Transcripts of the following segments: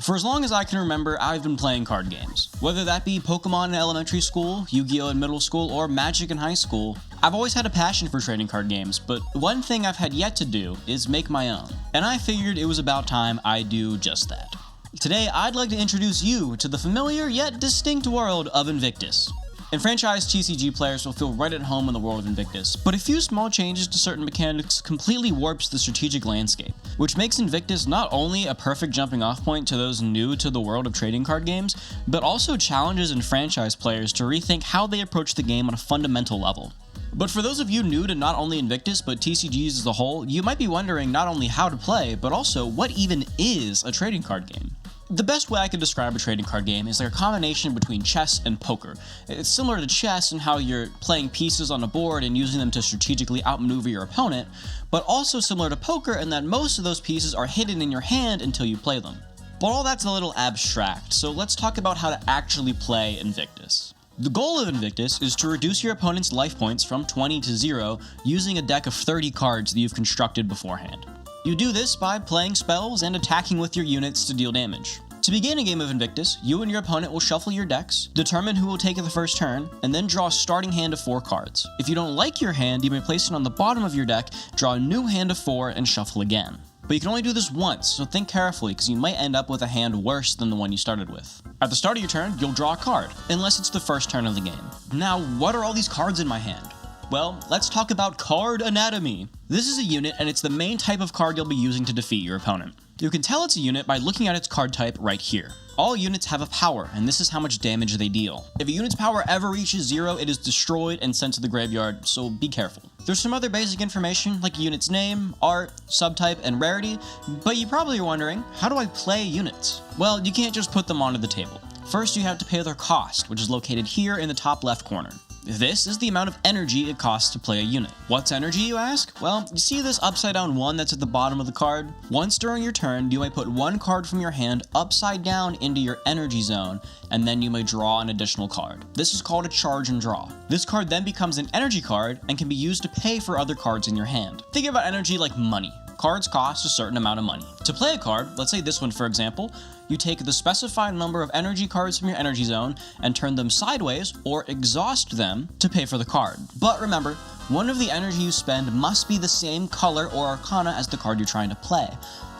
For as long as I can remember, I've been playing card games. Whether that be Pokemon in elementary school, Yu-Gi-Oh! In middle school, or Magic in high school, I've always had a passion for trading card games, but one thing I've had yet to do is make my own. And I figured it was about time I do just that. Today, I'd like to introduce you to the familiar yet distinct world of Invictus. Enfranchised TCG players will feel right at home in the world of Invictus, but a few small changes to certain mechanics completely warps the strategic landscape, which makes Invictus not only a perfect jumping off point to those new to the world of trading card games, but also challenges enfranchised players to rethink how they approach the game on a fundamental level. But for those of you new to not only Invictus, but TCGs as a whole, you might be wondering not only how to play, but also what even is a trading card game. The best way I could describe a trading card game is like a combination between chess and poker. It's similar to chess in how you're playing pieces on a board and using them to strategically outmaneuver your opponent, but also similar to poker in that most of those pieces are hidden in your hand until you play them. But all that's a little abstract, so let's talk about how to actually play Invictus. The goal of Invictus is to reduce your opponent's life points from 20 to 0 using a deck of 30 cards that you've constructed beforehand. You do this by playing spells and attacking with your units to deal damage. To begin a game of Invictus, you and your opponent will shuffle your decks, determine who will take the first turn, and then draw a starting hand of 4 cards. If you don't like your hand, you may place it on the bottom of your deck, draw a new hand of 4, and shuffle again. But you can only do this once, so think carefully because you might end up with a hand worse than the one you started with. At the start of your turn, you'll draw a card, unless it's the first turn of the game. Now, what are all these cards in my hand? Well, let's talk about card anatomy. This is a unit, and it's the main type of card you'll be using to defeat your opponent. You can tell it's a unit by looking at its card type right here. All units have a power, and this is how much damage they deal. If a unit's power ever reaches 0, it is destroyed and sent to the graveyard, so be careful. There's some other basic information, like a unit's name, art, subtype, and rarity, but you probably are wondering, how do I play units? Well, you can't just put them onto the table. First, you have to pay their cost, which is located here in the top left corner. This is the amount of energy it costs to play a unit. What's energy, you ask? Well, you see this upside down 1 that's at the bottom of the card? Once during your turn, you may put 1 card from your hand upside down into your energy zone, and then you may draw an additional card. This is called a charge and draw. This card then becomes an energy card and can be used to pay for other cards in your hand. Think about energy like money. Cards cost a certain amount of money. To play a card, let's say this one for example, you take the specified number of energy cards from your energy zone and turn them sideways or exhaust them to pay for the card. But remember, one of the energy you spend must be the same color or arcana as the card you're trying to play.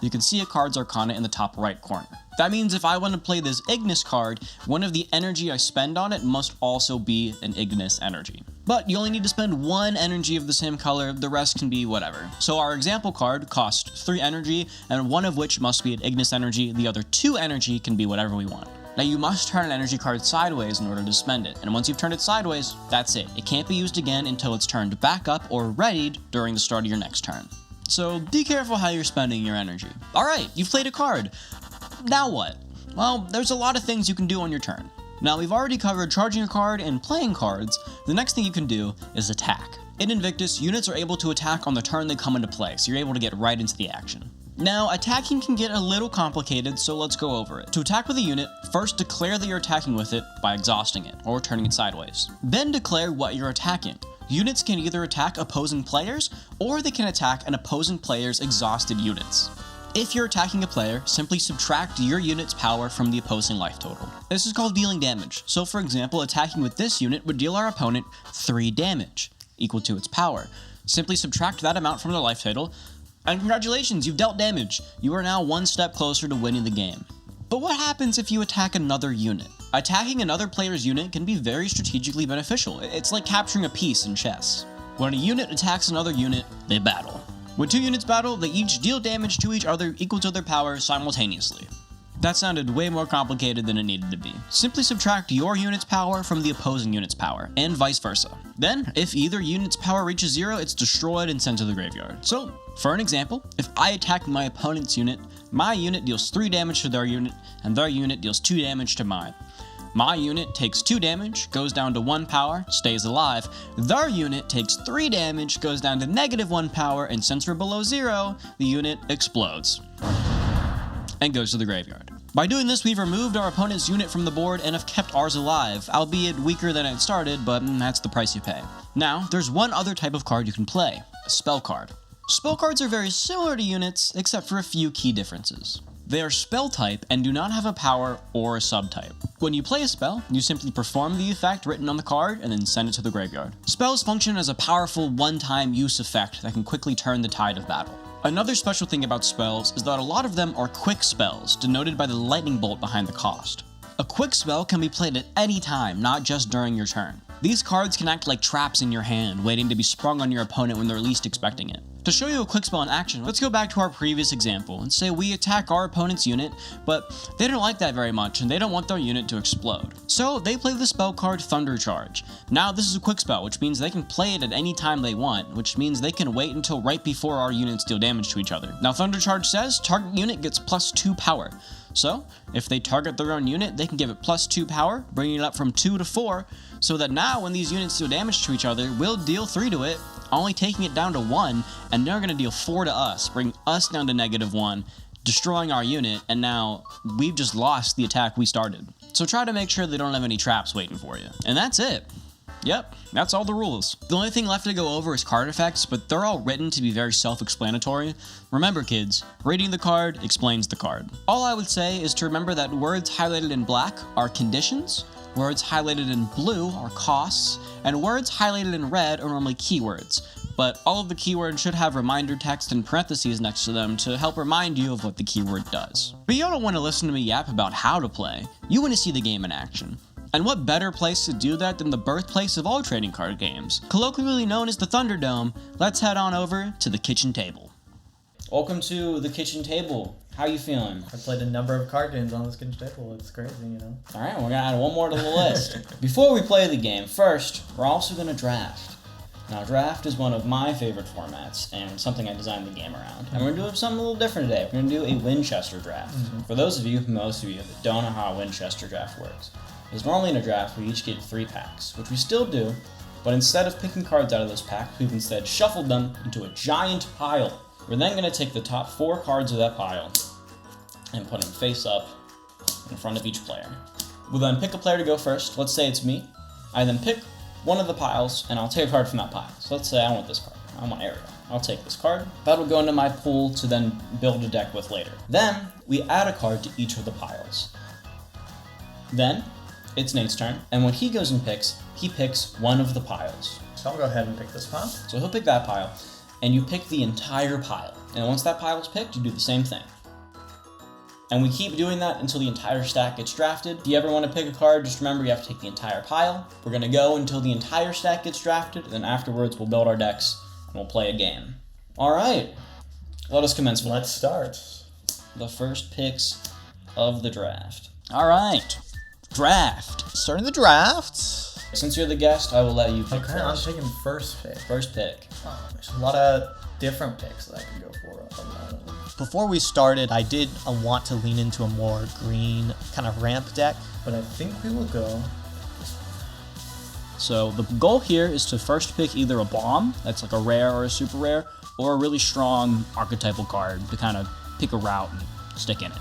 You can see a card's arcana in the top right corner. That means if I want to play this Ignis card, one of the energy I spend on it must also be an Ignis energy. But you only need to spend 1 energy of the same color, the rest can be whatever. So our example card costs 3 energy, and 1 of which must be an Ignis energy, the other 2 energy can be whatever we want. Now you must turn an energy card sideways in order to spend it, and once you've turned it sideways, that's it. It can't be used again until it's turned back up or readied during the start of your next turn. So be careful how you're spending your energy. Alright, you've played a card. Now what? Well, there's a lot of things you can do on your turn. Now we've already covered charging a card and playing cards. The next thing you can do is attack. In Invictus, units are able to attack on the turn they come into play, so you're able to get right into the action. Now, attacking can get a little complicated, so let's go over it. To attack with a unit, first declare that you're attacking with it by exhausting it, or turning it sideways. Then declare what you're attacking. Units can either attack opposing players, or they can attack an opposing player's exhausted units. If you're attacking a player, simply subtract your unit's power from the opposing life total. This is called dealing damage. So for example, attacking with this unit would deal our opponent 3 damage, equal to its power. Simply subtract that amount from their life total, and congratulations, you've dealt damage. You are now 1 step closer to winning the game. But what happens if you attack another unit? Attacking another player's unit can be very strategically beneficial. It's like capturing a piece in chess. When a unit attacks another unit, they battle. When 2 units battle, they each deal damage to each other equal to their power simultaneously. That sounded way more complicated than it needed to be. Simply subtract your unit's power from the opposing unit's power, and vice versa. Then, if either unit's power reaches 0, it's destroyed and sent to the graveyard. So, for an example, if I attack my opponent's unit, my unit deals 3 damage to their unit, and their unit deals 2 damage to mine. My unit takes 2 damage, goes down to 1 power, stays alive. Their unit takes 3 damage, goes down to -1 power, and since we're below 0, the unit explodes and goes to the graveyard. By doing this, we've removed our opponent's unit from the board and have kept ours alive, albeit weaker than it started, but that's the price you pay. Now, there's one other type of card you can play, a spell card. Spell cards are very similar to units, except for a few key differences. They are spell type and do not have a power or a subtype. When you play a spell, you simply perform the effect written on the card and then send it to the graveyard. Spells function as a powerful one-time use effect that can quickly turn the tide of battle. Another special thing about spells is that a lot of them are quick spells, denoted by the lightning bolt behind the cost. A quick spell can be played at any time, not just during your turn. These cards can act like traps in your hand, waiting to be sprung on your opponent when they're least expecting it. To show you a quick spell in action, let's go back to our previous example and say we attack our opponent's unit, but they don't like that very much and they don't want their unit to explode. So they play the spell card Thunder Charge. Now this is a quick spell, which means they can play it at any time they want, which means they can wait until right before our units deal damage to each other. Now Thunder Charge says target unit gets +2 power. So, if they target their own unit, they can give it +2 power, bringing it up from 2 to 4, so that now when these units deal damage to each other, we'll deal 3 to it, only taking it down to 1, and they're going to deal 4 to us, bring us down to -1, destroying our unit, and now we've just lost the attack we started. So try to make sure they don't have any traps waiting for you. And that's it. Yep, that's all the rules. The only thing left to go over is card effects, but they're all written to be very self-explanatory. Remember kids, reading the card explains the card. All I would say is to remember that words highlighted in black are conditions, words highlighted in blue are costs, and words highlighted in red are normally keywords. But all of the keywords should have reminder text and parentheses next to them to help remind you of what the keyword does. But you don't want to listen to me yap about how to play, you want to see the game in action. And what better place to do that than the birthplace of all trading card games? Colloquially known as the Thunderdome, let's head on over to the kitchen table. Welcome to the kitchen table. How you feeling? I played a number of card games on this kitchen table. It's crazy, you know. Alright, we're gonna add one more to the list. Before we play the game, first, we're also gonna draft. Now, draft is one of my favorite formats and something I designed the game around. And we're doing something a little different today. We're gonna do a Winchester draft. For those of you, most of you, that don't know how a Winchester draft works, because normally in a draft, we each get 3 packs, which we still do, but instead of picking cards out of those packs, we've instead shuffled them into a giant pile. We're then going to take the top 4 cards of that pile and put them face up in front of each player. We'll then pick a player to go first. Let's say it's me. I then pick one of the piles, and I'll take a card from that pile. So let's say I want this card. I want Ariel. I'll take this card. That'll go into my pool to then build a deck with later. Then, we add a card to each of the piles. Then, it's Nate's turn, and when he goes and picks, he picks one of the piles. So I'll go ahead and pick this pile. So he'll pick that pile, and you pick the entire pile. And once that pile is picked, you do the same thing. And we keep doing that until the entire stack gets drafted. If you ever want to pick a card, just remember you have to take the entire pile. We're going to go until the entire stack gets drafted, and then afterwards we'll build our decks, and we'll play a game. Alright, let us commence. Let's start. The first picks of the draft. Alright. Draft. Starting the draft. Since you're the guest, I will let you pick Okay, first. I'm taking first pick. First pick. There's a lot of different picks that I can go for. Before we started, I did want to lean into a more green kind of ramp deck. But I think we will go. So the goal here is to first pick either a bomb, that's like a rare or a super rare, or a really strong archetypal card to kind of pick a route and stick in it.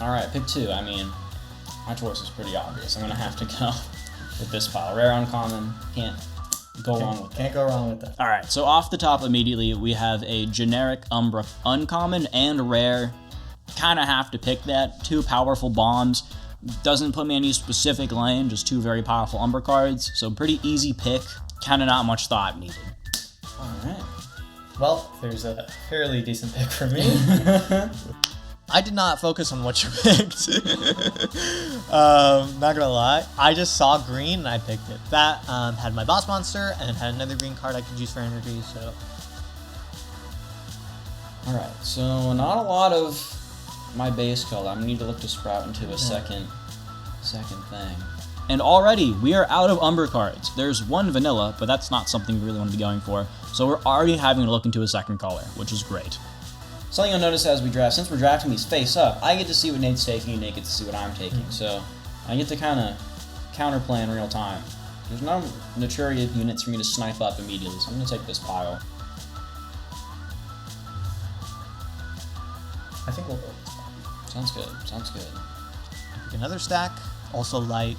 Alright, pick 2. I mean, my choice is pretty obvious. I'm going to have to go with this pile. Rare uncommon, can't go wrong with that. Can't go wrong with that. Alright, so off the top immediately, we have a generic Umbra uncommon and rare. Kind of have to pick that. 2 powerful bombs. Doesn't put me in any specific lane, just 2 very powerful Umbra cards. So pretty easy pick. Kind of not much thought needed. Alright. Well, there's a fairly decent pick for me. I did not focus on what you picked. Not gonna lie. I just saw green and I picked it. That had my boss monster and had another green card I could use for energy, so. Alright, so not a lot of my base color. I'm gonna need to look to sprout into a second thing. And already, we are out of Umbra cards. There's 1 vanilla, but that's not something we really want to be going for. So we're already having to look into a second color, which is great. Something you'll notice as we draft, since we're drafting these face up, I get to see what Nate's taking, and Nate gets to see what I'm taking. So I get to kind of counterplay in real time. There's no Naturia units for me to snipe up immediately, so I'm going to take this pile. I think we'll go with this pile. Sounds good, sounds good. Pick another stack, also light,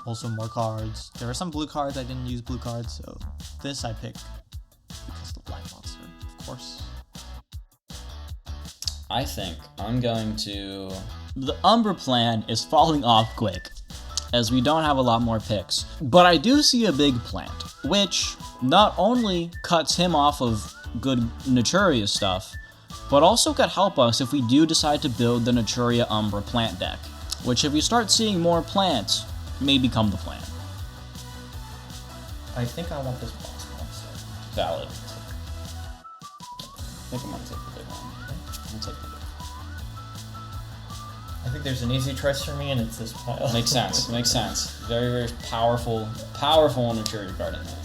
also more cards. There are some blue cards, I didn't use blue cards, so this I picked because of the blind monster, of course. I think I'm going to... The Umbra plan is falling off quick, as we don't have a lot more picks. But I do see a big plant, which not only cuts him off of good Naturia stuff, but also could help us if we do decide to build the Naturia Umbra plant deck, which if we start seeing more plants, may become the plan. I think I want this boss monster. Valid. I think I'm gonna take the big one. I'll take the big one. I think there's an easy choice for me, and it's this pile. Makes sense. Makes sense. Very, very powerful Naturia card in there.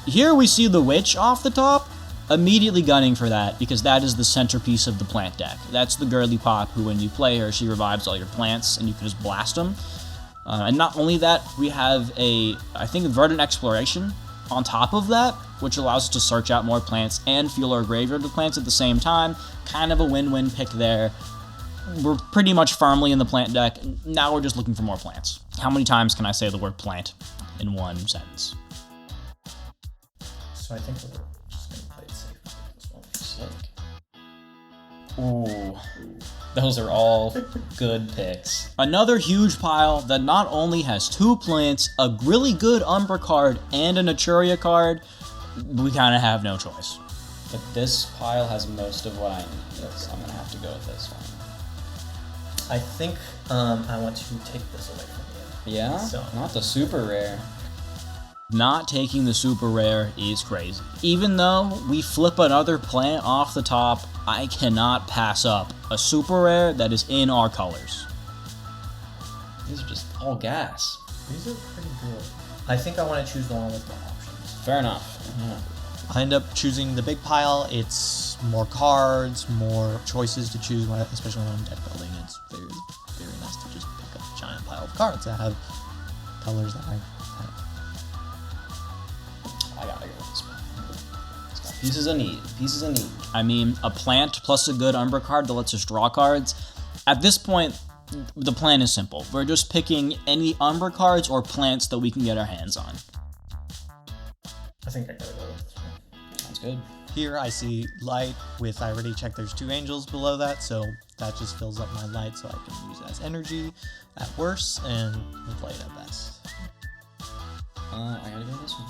Here we see the Witch off the top. Immediately gunning for that, because that is the centerpiece of the plant deck. That's the girly pop who, when you play her, she revives all your plants, and you can just blast them. And not only that, we have I think, Verdant Exploration on top of that, which allows us to search out more plants and fuel our graveyard with plants at the same time. Kind of a win-win pick there. We're pretty much firmly in the plant deck. Now we're just looking for more plants. How many times can I say the word plant in one sentence? So I think we're just going to play it safe with this one. Sick. Ooh. Those are all good picks. Another huge pile that not only has 2 plants, a really good Umbra card, and a Naturia card. We kind of have no choice. But this pile has most of what I need, so I'm going to have to go with this one. I think I want to take this away from you. Yeah? So. Not the super rare. Not taking the super rare is crazy. Even though we flip another plant off the top, I cannot pass up a super rare that is in our colors. These are just all gas. These are pretty good. I think I want to choose the one with more options. Fair enough. Yeah. I end up choosing the big pile. It's more cards, more choices to choose, especially when I'm deck building. It's very, very nice to just pick up a giant pile of cards that have colors that I have. I gotta go with this one. It's got pieces of need. Pieces of need. I mean, a plant plus a good Umbra card that lets us draw cards. At this point, the plan is simple. We're just picking any Umbra cards or plants that we can get our hands on. I think I gotta go with this one. Sounds good. Here I see light with, I already checked there's 2 angels below that, so that just fills up my light so I can use it as energy at worst and with light at best. I gotta go with this one.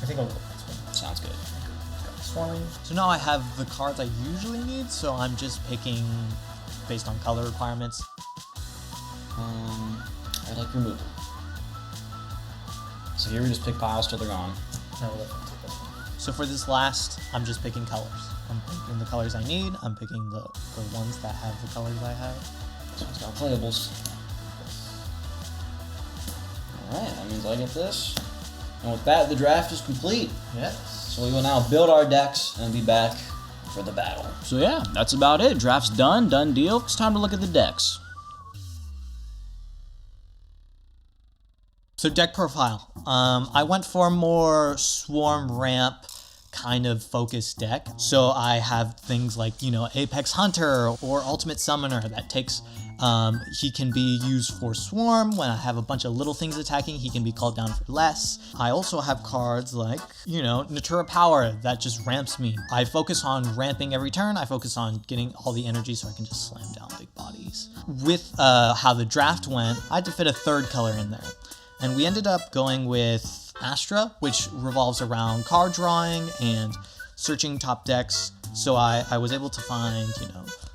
I think I'll go with this one. Sounds good. Got Swarming. So now I have the cards I usually need, so I'm just picking based on color requirements. I like removal. So here we just pick piles till they're gone. Now we'll take this one. So for this last, I'm just picking colors. I'm picking the colors I need, I'm picking the ones that have the colors I have. This one's got playables. Alright, that means I get this. And with that, the draft is complete. Yes. So we will now build our decks and be back for the battle. So yeah, that's about it. Draft's done, done deal. It's time to look at the decks. So deck profile. I went for a more swarm ramp kind of focused deck. So I have things like, Apex Hunter or Ultimate Summoner that takes, he can be used for swarm. When I have a bunch of little things attacking, he can be called down for less. I also have cards like, Natura Power that just ramps me. I focus on ramping every turn. I focus on getting all the energy so I can just slam down big bodies. With how the draft went, I had to fit a 3rd color in there. And we ended up going with Astra, which revolves around card drawing and searching top decks. So I was able to find,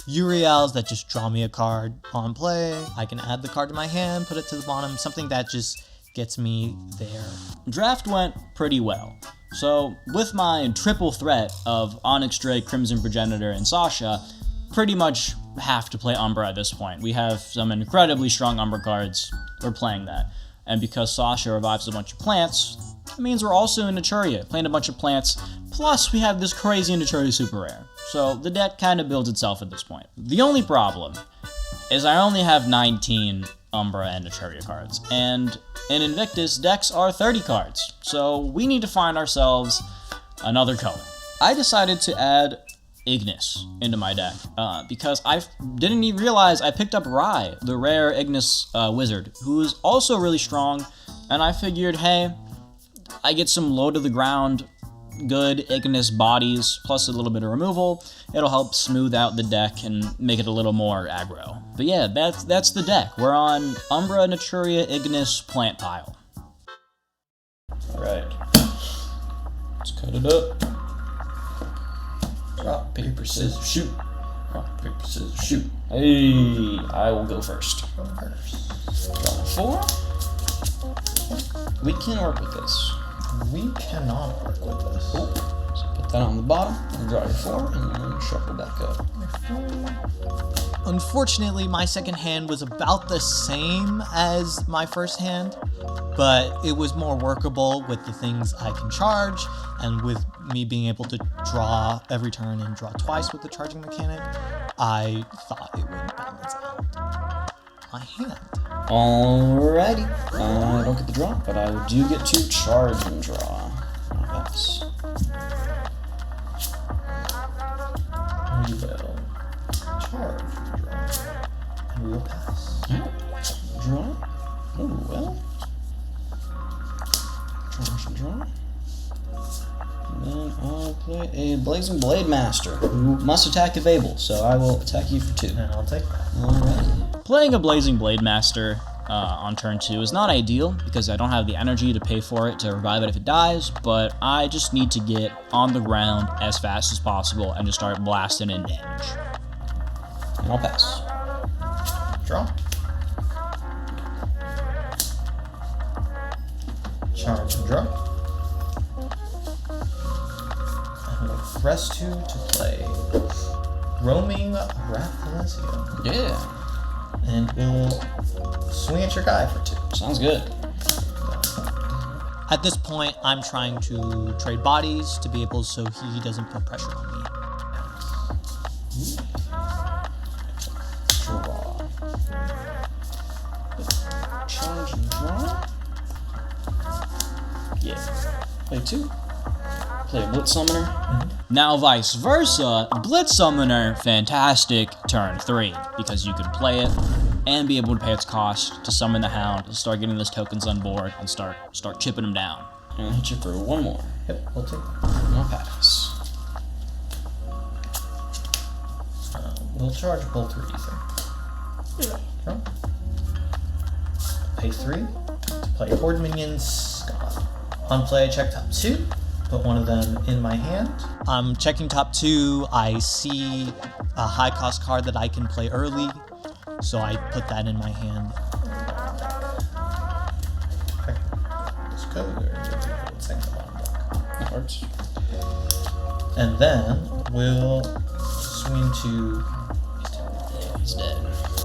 Uriels that just draw me a card on play. I can add the card to my hand, put it to the bottom, something that just gets me there. Draft went pretty well. So with my triple threat of Onyx Drake, Crimson Progenitor, and Sasha, pretty much have to play Umbra at this point. We have some incredibly strong Umbra cards. We're playing that. And because Sasha revives a bunch of plants, it means we're also in Naturia, playing a bunch of plants, plus we have this crazy Naturia super rare. So the deck kind of builds itself at this point. The only problem is I only have 19 Umbra and Naturia cards, and in Invictus, decks are 30 cards, so we need to find ourselves another color. I decided to add Ignis into my deck because I didn't even realize I picked up Rai, the rare Ignis wizard, who is also really strong, and I figured, hey, I get some low to the ground good ignis bodies, plus a little bit of removal, it'll help smooth out the deck and make it a little more aggro. But yeah, that's the deck. We're on Umbra, Naturia, Ignis, Plant Pile. Alright. Let's cut it up. Rock, paper, scissors, shoot. Rock, paper, scissors, shoot. Hey, I will go first. Draw 4. We can work with this. We cannot work with this. Oh, so put that on the bottom, and draw your 4, and then shuffle back up. Unfortunately, my second hand was about the same as my first hand, but it was more workable with the things I can charge, and with me being able to draw every turn and draw twice with the charging mechanic, I thought it would balance out my hand. Alrighty. I don't get the draw, but I do get to charge and draw. I'll pass. We will charge the draw. And we will pass. Draw. Oh, well. Charge and draw. And then I'll play a Blazing Blade Master, who must attack if able, so I will attack you for 2. And I'll take that. Alrighty. Playing a Blazing Blade Master on turn 2 is not ideal, because I don't have the energy to pay for it to revive it if it dies, but I just need to get on the ground as fast as possible and just start blasting in damage. And I'll pass. Draw. Charge and draw. And we'll press 2 to play Roaming Rathalesium. Yeah. And we'll swing at your guy for 2. Sounds good. At this point, I'm trying to trade bodies to be able so he doesn't put pressure on me. Draw. Charge and draw. Yeah. Play 2. Play a Blitz Summoner. Now vice versa, Blitz Summoner, fantastic, turn 3, because you can play it and be able to pay its cost to summon the Hound, to start getting those tokens on board, and start chipping them down. And I'll hit you for 1 more. Yep, we'll take that. And I'll pass. We'll charge both 3 ether. Draw. Pay 3 to play Horde Minions Scott. On play, check top 2. Put one of them in my hand. I'm checking top 2. I see a high cost card that I can play early, so I put that in my hand. Okay. This code, or it's in the bottom block. That works. And then we'll swing to. Yeah, he's dead.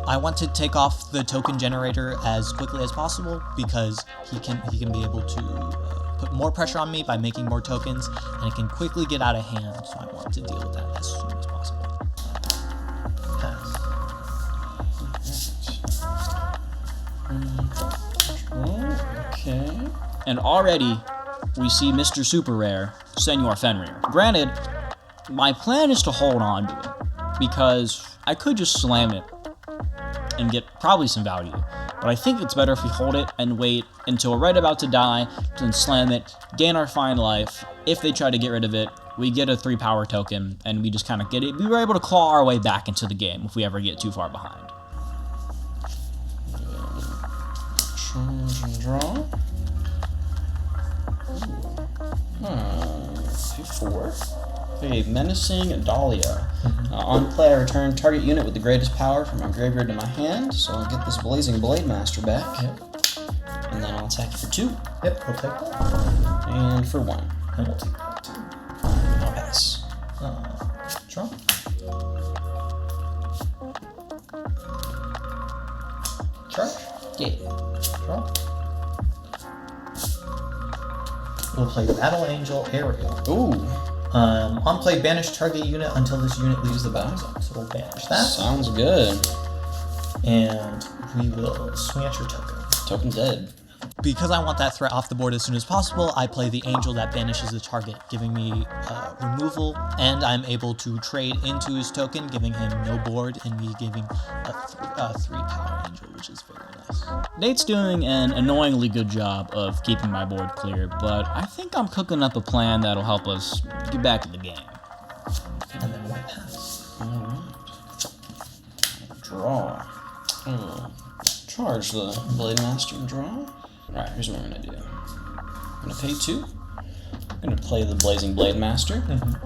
I want to take off the token generator as quickly as possible because he can be able to put more pressure on me by making more tokens, and it can quickly get out of hand, so I want to deal with that as soon as possible. Pass. Okay. And already, we see Mr. Super Rare, Senor Fenrir. Granted, my plan is to hold on to it, because I could just slam it and get probably some value. But I think it's better if we hold it and wait until we're right about to die, to then slam it, gain our fine life. If they try to get rid of it, we get a 3 power token, and we just kind of get it. We were able to claw our way back into the game if we ever get too far behind. Charge and draw. Pay 4. Play a Menacing Dahlia. On play, I return target unit with the greatest power from my graveyard to my hand, so I'll get this Blazing Blade Master back. Yep. And then I'll attack you for 2. Yep, we'll take that. And for 1. And we'll take that too. I'll pass. Draw. Charge. Yeah. Draw. We'll play Battle Angel Aerial. Ooh. On play, banish target unit until this unit leaves the battle zone. So we'll banish that. Sounds good. And we will swing at your token. Token dead. Because I want that threat off the board as soon as possible, I play the Angel that banishes the target, giving me removal, and I'm able to trade into his token, giving him no board, and me giving a 3 power Angel, which is very nice. Nate's doing an annoyingly good job of keeping my board clear, but I think I'm cooking up a plan that'll help us get back in the game. And then white pass. Alright. Draw. Charge the Blade Master and draw. Alright, here's what I'm gonna do. I'm gonna pay 2. I'm gonna play the Blazing Blade Master.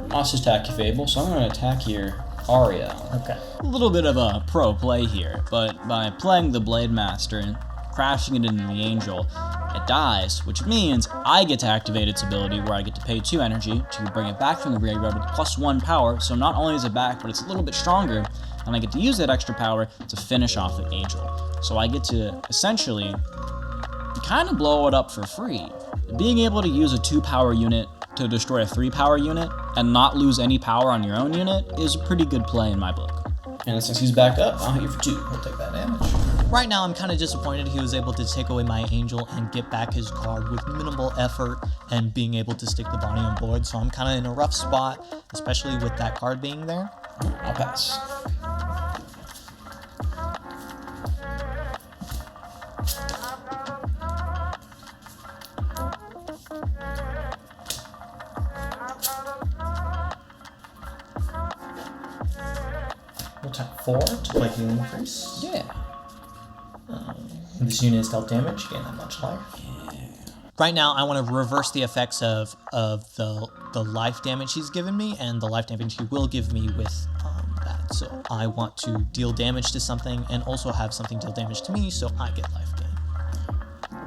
Lost his Tachyfable, so I'm gonna attack your Ariel. Okay. A little bit of a pro play here, but by playing the Blade Master and crashing it into the Angel, it dies, which means I get to activate its ability where I get to pay 2 energy to bring it back from the graveyard with +1 power, so not only is it back, but it's a little bit stronger, and I get to use that extra power to finish off the Angel. So I get to essentially kind of blow it up for free. Being able to use a 2 power unit to destroy a 3 power unit and not lose any power on your own unit is a pretty good play in my book. And since he's back up, I'll hit you for 2. We'll take that damage. Right now, I'm kind of disappointed he was able to take away my Angel and get back his card with minimal effort and being able to stick the Bonnie on board, so I'm kind of in a rough spot, especially with that card being there. I'll pass. We'll tap 4 to play Healing Increase. Yeah. This unit is dealt damage, gain that much life. Right now, I want to reverse the effects of the life damage he's given me and the life damage he will give me with that. So I want to deal damage to something and also have something deal damage to me, so I get life gain.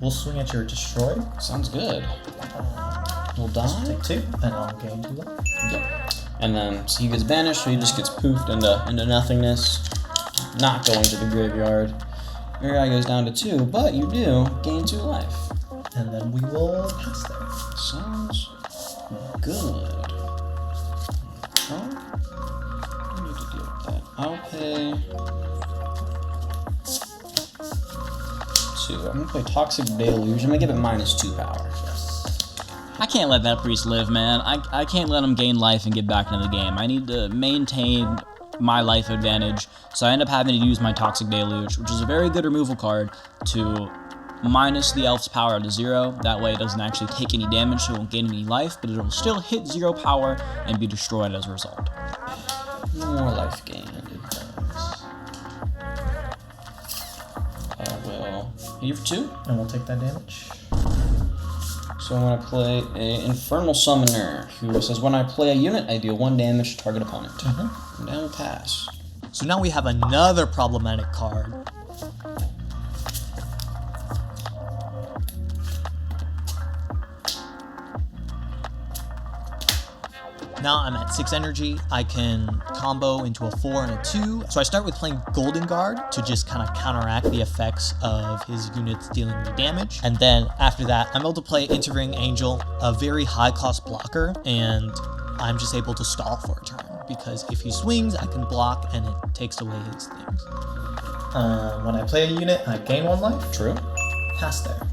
We'll swing at your Destroy. Sounds good. We'll die. Take 2, and I'll gain 2 life. Yep. And then so he gets banished, so he just gets poofed into nothingness, not going to the graveyard. Your guy goes down to 2, but you do gain 2 life. And then we will pass there. Sounds good. Oh, I need to deal with that. I'll pay 2. I'm gonna play Toxic Deluge. I'm gonna give it -2 power. Yes. I can't let that priest live, man. I can't let him gain life and get back into the game. I need to maintain my life advantage, so I end up having to use my Toxic Deluge, which is a very good removal card, to minus the elf's power to 0. That way it doesn't actually take any damage, so it won't gain any life, but it'll still hit 0 power and be destroyed as a result. More life gain. It does. I will hit you for 2. And we'll take that damage. So I'm going to play an Infernal Summoner, who says when I play a unit, I deal 1 damage to target opponent. And then we'll pass. So now we have another problematic card. Now I'm at 6 energy. I can combo into a 4 and a 2. So I start with playing Golden Guard to just kind of counteract the effects of his units dealing me damage. And then after that, I'm able to play Intervening Angel, a very high cost blocker, and I'm just able to stall for a turn. Because if he swings, I can block and it takes away his things. When I play a unit, I gain 1 life. True. Pass there.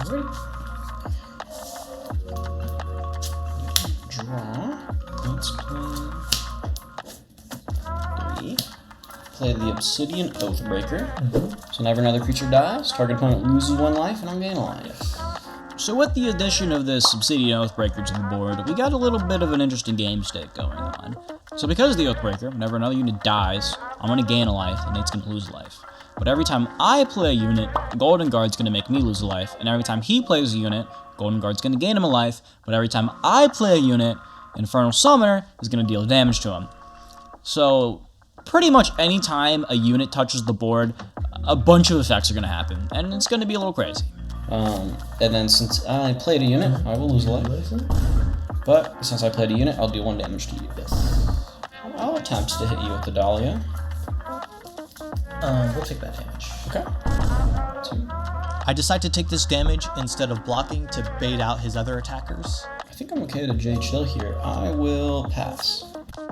Ready? Draw. Let's play 3. Play the Obsidian Oathbreaker. So whenever another creature dies, target opponent loses 1 life and I'm gaining life. So with the addition of this Obsidian Oathbreaker to the board, we got a little bit of an interesting game state going on. So because of the Oathbreaker, whenever another unit dies, I'm going to gain a life and Nate's going to lose a life. But every time I play a unit, Golden Guard's going to make me lose a life, and every time he plays a unit, Golden Guard's going to gain him a life, but every time I play a unit, Infernal Summoner is going to deal damage to him. So pretty much any time a unit touches the board, a bunch of effects are going to happen, and it's going to be a little crazy. And then since I played a unit, I will lose a life. But since I played a unit, I'll do 1 damage to you. I'll attempt to hit you with the Dahlia. We'll take that damage. Okay. 2. I decide to take this damage instead of blocking to bait out his other attackers. I think I'm okay to J chill here. I will pass.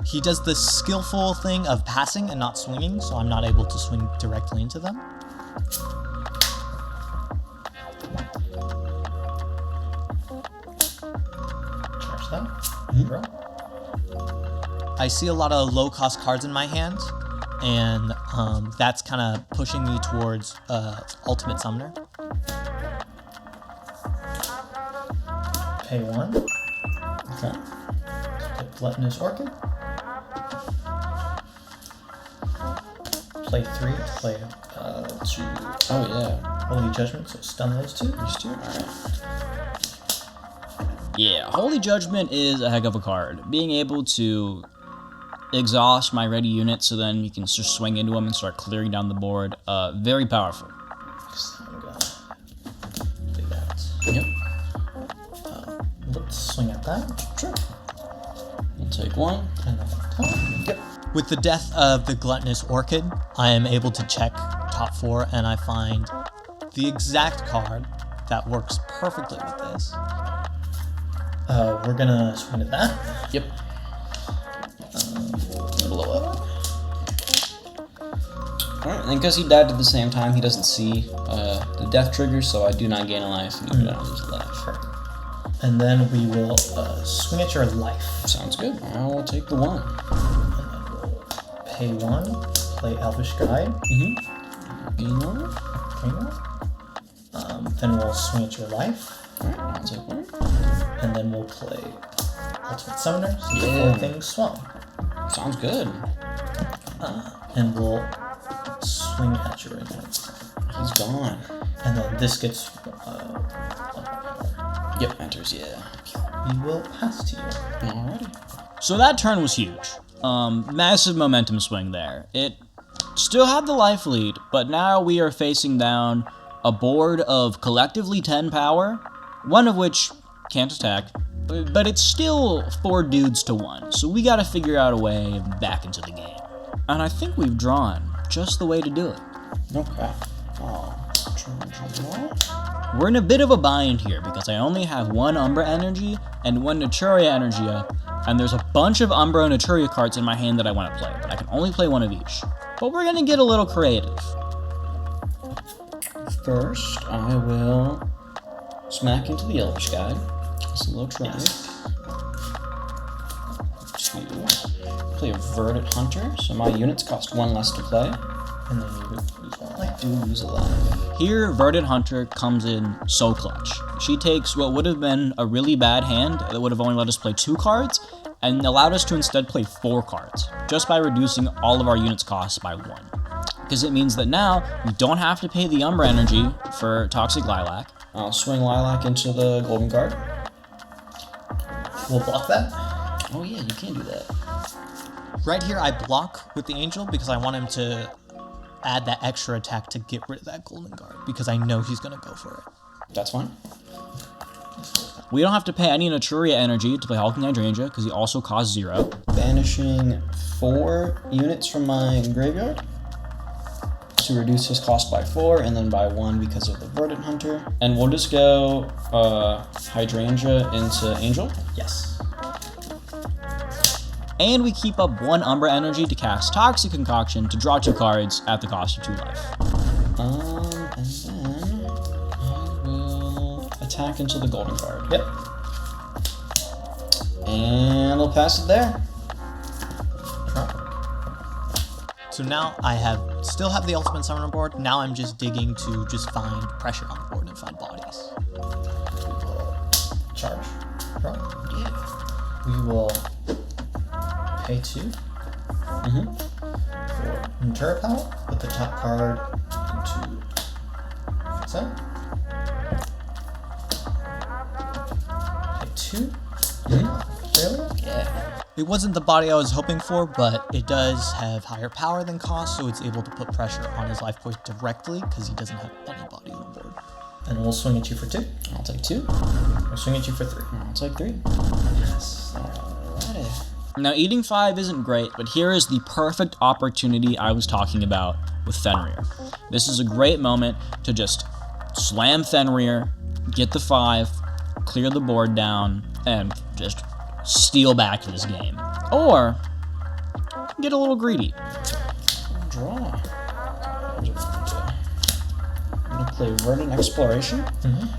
He does the skillful thing of passing and not swinging, so I'm not able to swing directly into them. Draw. I see a lot of low-cost cards in my hand, and that's kind of pushing me towards Ultimate Summoner. Pay 1. Okay. Play Gluttonous Orchid. Play 3 to play 2. Oh, yeah. Holy Judgment, so stun those 2. These two? Alright. Yeah, Holy Judgment is a heck of a card. Being able to exhaust my ready unit so then you can just swing into them and start clearing down the board. Very powerful. So I'm gonna do that. Yep. Let's swing at that. Sure. We'll take one. And then top. Yep. With the death of the Gluttonous Orchid, I am able to check top 4, and I find the exact card that works perfectly with this. We're gonna swing at that. Yep. Blow up. Alright, and because he died at the same time, he doesn't see the death trigger, so I do not gain a life, and you do not lose a life. Perfect. And then we will swing at your life. Sounds good. I will take the 1. And then we'll pay 1, play Elvish Guide. Mm-hmm. Gain 1. Gain 1. Then we'll swing at your life. Alright, I'll take 1. And then we'll play Ultimate Summoner, so the Yeah. 4 things swung. Sounds good. And we'll swing at your unit. He's gone. And then this gets Yep, enters, yeah. we will pass to you. Alrighty. So that turn was huge. Massive momentum swing there. It still had the life lead, but now we are facing down a board of collectively 10 power, one of which can't attack, but it's still 4 dudes to 1, so we gotta figure out a way back into the game. And I think we've drawn just the way to do it. Okay. We're in a bit of a bind here because I only have 1 Umbra energy and 1 Naturia energy up, and there's a bunch of Umbra and Naturia cards in my hand that I want to play, but I can only play 1 of each. But we're gonna get a little creative. First, I will smack into the Elvish Guide. It's a little try. 2. Play a Verdant Hunter, so my units cost 1 less to play. And then you lose 1 life. I do lose a life. Here, Verdant Hunter comes in so clutch. She takes what would have been a really bad hand that would have only let us play 2 cards, and allowed us to instead play 4 cards, just by reducing all of our units' costs by 1. Because it means that now, we don't have to pay the Umbra energy for Toxic Lilac. I'll swing Lilac into the Golden Card. We'll block that. Oh yeah, you can do that. Right here, I block with the Angel because I want him to add that extra attack to get rid of that Golden Guard, because I know he's going to go for it. That's fine. We don't have to pay any Naturia energy to play Hulking Hydrangea, because he also costs 0. Banishing 4 units from my graveyard to reduce his cost by 4, and then by 1 because of the Verdant Hunter. And we'll just go Hydrangea into Angel. Yes. And we keep up 1 Umbra energy to cast Toxic Concoction to draw 2 cards at the cost of 2 life. And then I will attack into the Golden Card. Yep. And I'll pass it there. So now I still have the Ultimate Summoner board. Now I'm just digging to just find pressure on the board and find bodies. We will charge. Draw. Yeah. We will pay 2 for Natura Power. Put the top card into so. Pay 2. Really? Yeah. It wasn't the body I was hoping for, but it does have higher power than cost, so it's able to put pressure on his life point directly because he doesn't have any bodies on board. And we'll swing at you for 2. I'll take 2. We'll swing at you for 3. I'll take 3. Yes. Alrighty. Now, eating 5 isn't great, but here is the perfect opportunity I was talking about with Fenrir. This is a great moment to just slam Fenrir, get the 5, clear the board down, and just steal back this game. Or get a little greedy. Draw. I'm gonna Play Verdant Exploration.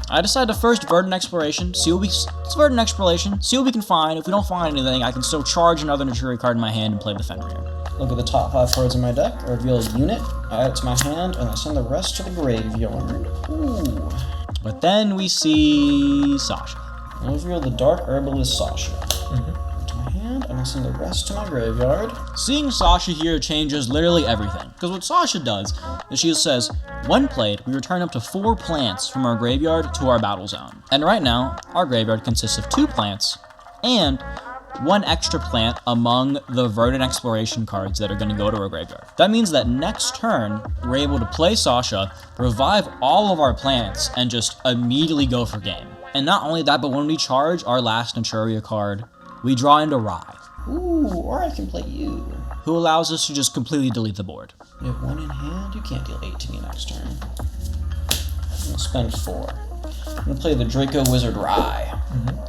I decided to first Verdant Exploration, see what we can find. If we don't find anything, I can still charge another Naturi card in my hand and play the Fenrir. Look at the top 5 cards in my deck. I reveal a unit, add it to my hand, and I send the rest to the graveyard. Ooh. But then we see Sasha. I reveal the Dark Herbalist Sasha. To my hand, and I send the rest to my graveyard. Seeing Sasha here changes literally everything. Because what Sasha does is she says, when played, we return up to 4 plants from our graveyard to our battle zone. And right now, our graveyard consists of 2 plants and 1 extra plant among the Verdant Exploration cards that are going to go to our graveyard. That means that next turn, we're able to play Sasha, revive all of our plants, and just immediately go for game. And not only that, but when we charge our last Naturia card, we draw into Rai. Ooh, or I can play you. Who allows us to just completely delete the board. You have 1 in hand, you can't deal 8 to me next turn. I'm gonna spend 4. I'm gonna play the Draco Wizard Rai.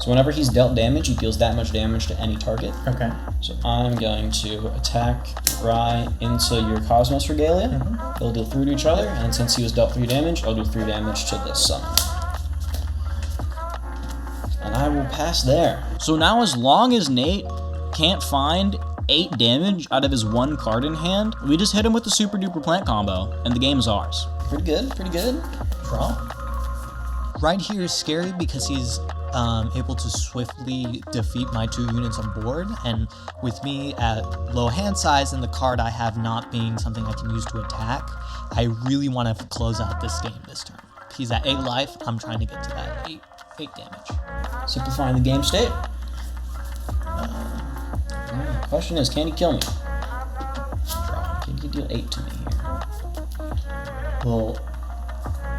So whenever he's dealt damage, he deals that much damage to any target. Okay. So I'm going to attack Rai into your Cosmos Regalia. They'll deal 3 to each other, and since he was dealt 3 damage, I'll do 3 damage to this summon. And I will pass there. So now as long as Nate can't find 8 damage out of his 1 card in hand, we just hit him with the super duper plant combo, and the game is ours. Pretty good, pretty good. Draw. Right here is scary because he's able to swiftly defeat my 2 units on board, and with me at low hand size and the card I have not being something I can use to attack, I really want to close out this game this turn. He's at 8 life, I'm trying to get to that 8 damage. Simplifying the game state. The question is, can he kill me? Draw. Can he deal 8 to me here? We'll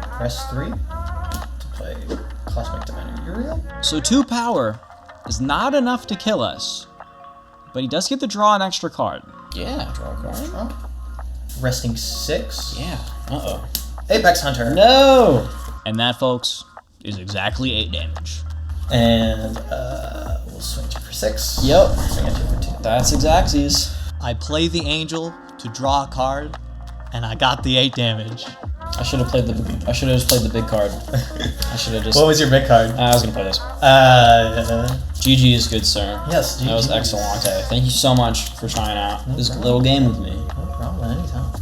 press 3 to play Cosmic Diviner Uriel. So 2 power is not enough to kill us, but he does get to draw an extra card. Yeah, draw a card. Oh. Resting 6. Yeah. Uh-oh. Apex Hunter. No! And that, folks, is exactly 8 damage. And we'll swing 2 for 6. Yep. Swing at 2 for 2. That's exactsies. I play the Angel to draw a card, and I got the 8 damage. I should have just played the big card. I should have just. What was your big card? I was gonna play this. GG is good, sir. Yes, GG. That was excellent. Thank you so much for trying out this little game with me. No problem, anytime.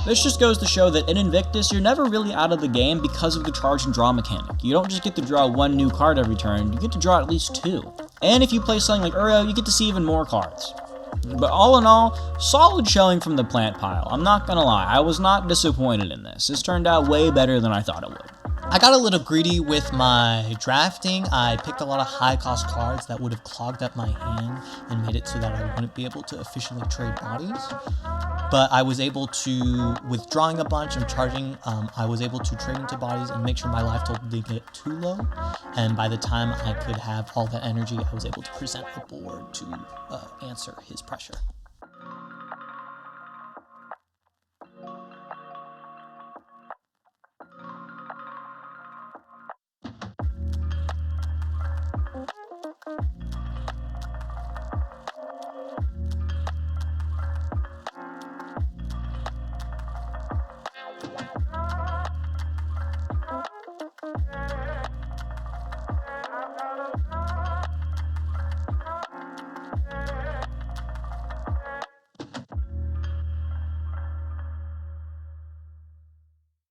This just goes to show that in Invictus, you're never really out of the game because of the charge and draw mechanic. You don't just get to draw 1 new card every turn, you get to draw at least 2. And if you play something like Uriel, you get to see even more cards. But all in all, solid showing from the plant pile. I'm not gonna lie, I was not disappointed in this. This turned out way better than I thought it would. I got a little greedy with my drafting. I picked a lot of high-cost cards that would have clogged up my hand and made it so that I wouldn't be able to efficiently trade bodies. But I was able to, with drawing a bunch and charging, I was able to trade into bodies and make sure my life total didn't get too low. And by the time I could have all that energy, I was able to present a board to answer his pressure.